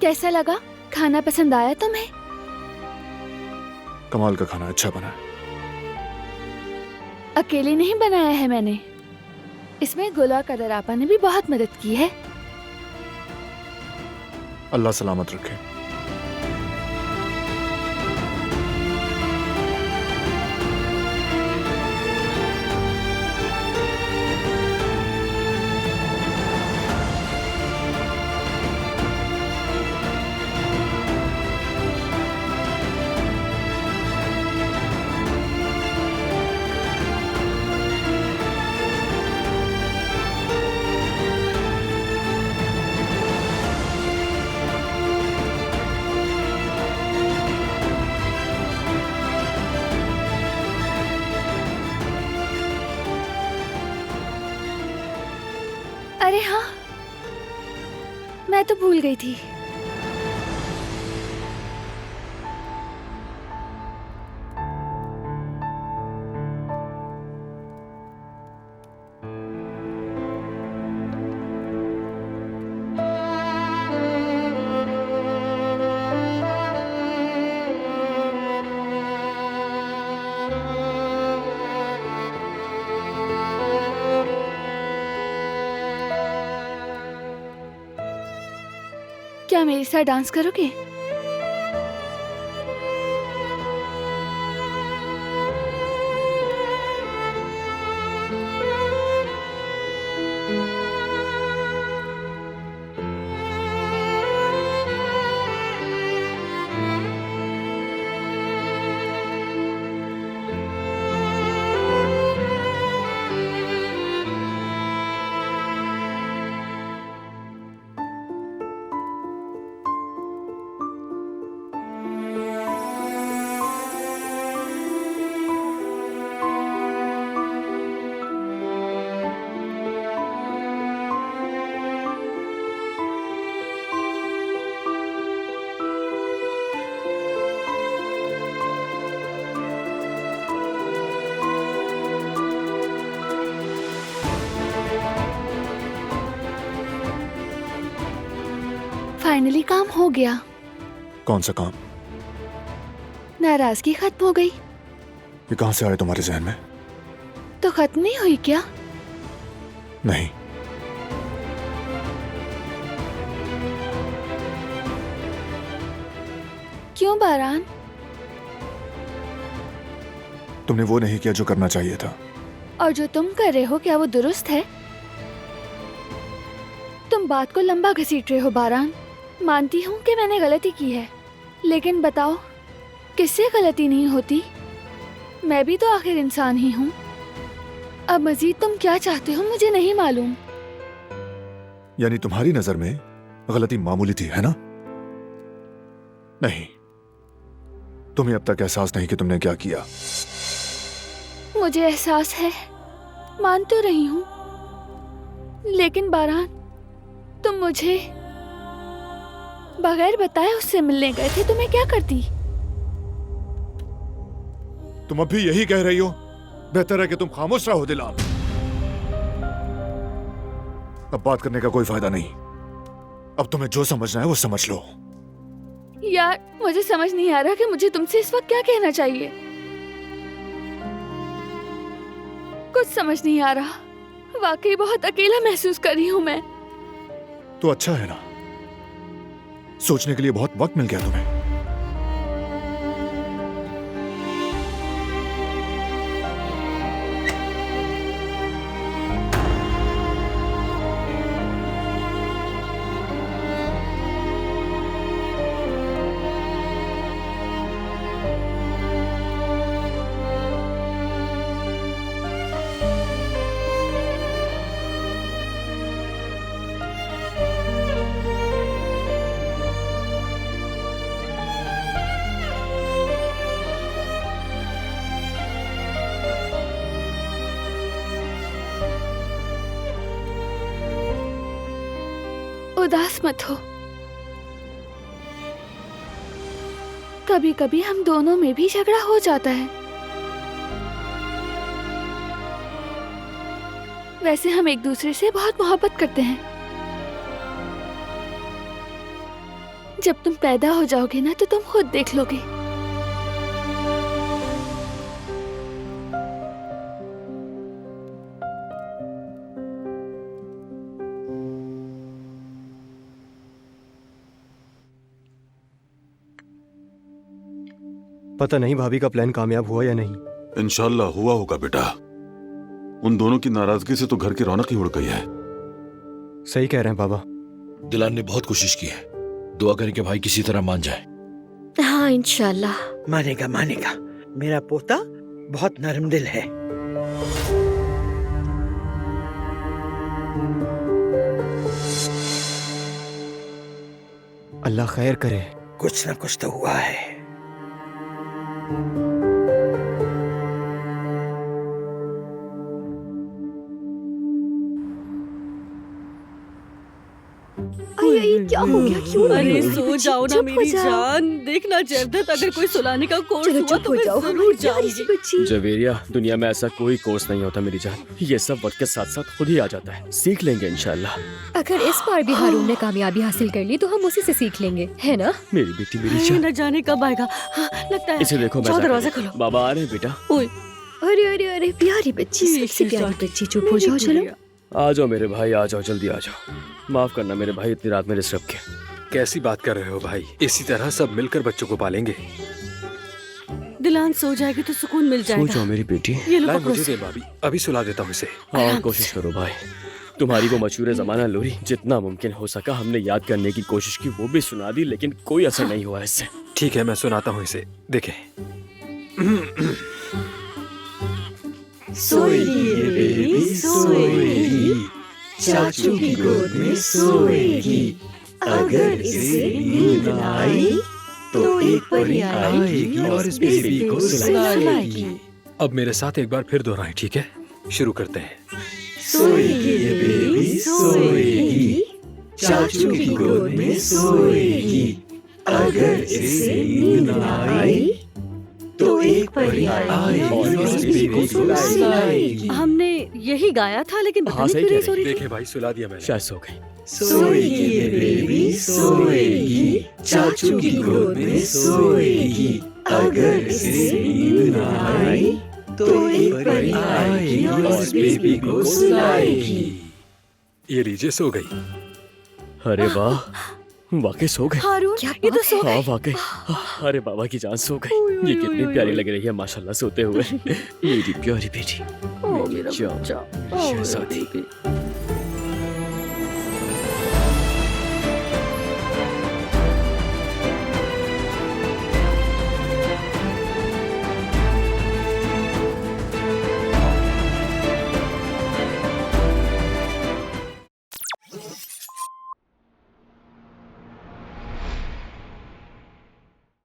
कैसा लगा? खाना पसंद आया तुम्हें? कमाल का खाना, अच्छा बना है। अकेले नहीं बनाया है मैंने, इसमें गुल और कदर आपा ने भी बहुत मदद की है। अल्लाह सलामत रखे। अरे हाँ, मैं तो भूल गई थी। क्या मेरे साथ डांस करोगे? फाइनली काम हो गया। कौन सा काम? नाराजगी खत्म हो गई। ये कहां से आया तुम्हारे जहन में? तो खत्म नहीं हुई क्या? नहीं। क्यों बारान? तुमने वो नहीं किया जो करना चाहिए था। और जो तुम कर रहे हो क्या वो दुरुस्त है? तुम बात को लंबा घसीट रहे हो बारान। मानती हूँ कि मैंने गलती की है, लेकिन बताओ किससे गलती नहीं होती? मैं भी तो आखिर इंसान ही हूँ। अब मजीद तुम क्या चाहते हो मुझे नहीं मालूम। यानी तुम्हारी नजर में गलती मामूली थी, है ना? नहीं, तुम्हें अब तक एहसास नहीं कि तुमने क्या किया। मुझे एहसास है, मान तो रही हूँ, लेकिन बारान तुम मुझे बगैर बताए उससे मिलने गए थे तो मैं क्या करती? तुम अब भी यही कह रही हो? बेहतर है कि तुम खामोश रहो दिलाल। अब बात करने का कोई फायदा नहीं। अब तुम्हें जो समझना है वो समझ लो। यार मुझे समझ नहीं आ रहा कि मुझे तुमसे इस वक्त क्या कहना चाहिए। कुछ समझ नहीं आ रहा। वाकई बहुत अकेला महसूस कर रही हूँ मैं। तो अच्छा है ना, सोचने के लिए बहुत वक्त मिल गया तुम्हें। उदास मत हो। कभी कभी हम दोनों में भी झगड़ा हो जाता है। वैसे हम एक दूसरे से बहुत मोहब्बत करते हैं। जब तुम पैदा हो जाओगे ना तो तुम खुद देख लोगे। पता नहीं भाभी का प्लान कामयाब हुआ या नहीं। इंशाल्लाह हुआ होगा बेटा। उन दोनों की नाराजगी से तो घर की रौनक ही उड़ गई है। सही कह रहे हैं बाबा। दिलान ने बहुत कोशिश की है, दुआ करें कि भाई किसी तरह मान जाए। हाँ इंशाल्लाह मानेगा मानेगा। मेरा पोता बहुत नरम दिल है। अल्लाह खैर करे। कुछ ना कुछ तो हुआ है। क्या हो गया? क्यों अरे सो जाओ ना मेरी जान। देखना जयदत्त, अगर कोई सुलाने का कोर्स हुआ तो मैं जरूर जाऊंगी। जवेरिया, दुनिया में ऐसा कोई कोर्स नहीं होता मेरी जान। ये सब वक्त के साथ साथ खुद ही आ जाता है। सीख लेंगे इंशाल्लाह। अगर इस बार भी हारून ने कामयाबी हासिल कर ली तो हम उसी से सीख लेंगे, है ना? मेरी बेटी, मेरी जान। न जाने कब आएगा। हाँ, लगता है इसे देखो, मैं दरवाजा खोलो। बाबा आ रहे हैं बेटा। अरे अरे अरे प्यारी बच्ची, सबसे प्यारी बच्ची, चुप हो जाओ। चलो आ जाओ मेरे भाई, आ जाओ, जल्दी आ जाओ। माफ करना मेरे भाई, इतनी रात में डिस्टर्ब किया। कैसी बात कर रहे हो भाई? इसी तरह सब मिलकर बच्चों को पालेंगे। दिलान सो जाएगी तो सुकून मिल सो जाएगा। जाओ मेरी बेटी। ये लो लाए पकड़ो मुझे इसे। दे भाभी, अभी सुला देता हूँ इसे। हाँ, कोशिश करो भाई। तुम्हारी वो मशहूर जमाना लोरी जितना मुमकिन हो सका हमने याद करने की कोशिश की, वो भी सुना दी, लेकिन कोई असर नहीं हुआ इससे। ठीक है, मैं सुनाता हूँ इसे, देखें। सोएगी ये बेबी, सोएगी, चाचू की गोद में सोएगी। अगर इसे नींद न आई तो एक परी आएगी और इस बेबी को सुलाएगी। अब मेरे साथ एक बार फिर दोहराएं, ठीक है? शुरू करते हैं। सोएगी ये बेबी, सोएगी, चाचू की गोद में सोएगी। अगर इसे नींद न आई तो एक परी आएगी और इस बेबी को सुलाएगी। हमने यही गाया था, लेकिन पता हाँ, नहीं सही क्यों कह नहीं सो रही थी। देखे भाई, सुला दिया मैंने। शायद सो गई। सोएगी ये बेबी, सोएगी, चाचू की गोद में सोएगी। अगर इसे नींद न आई तो एक परी आएगी और इस बेबी को सुलाएगी। ये लीजिए, सो गई। अरे वाह, वाकई सो गए। हारून, ये तो सो हाँ गए। वाकई। अरे बाबा की जान सो गई। ये कितनी प्यारी लग रही है माशाल्लाह सोते हुए। मेरी प्यारी बेटी, ओ मेरी मेरा जान, बच्चा, ओ मेरा शहजादी। बेबी।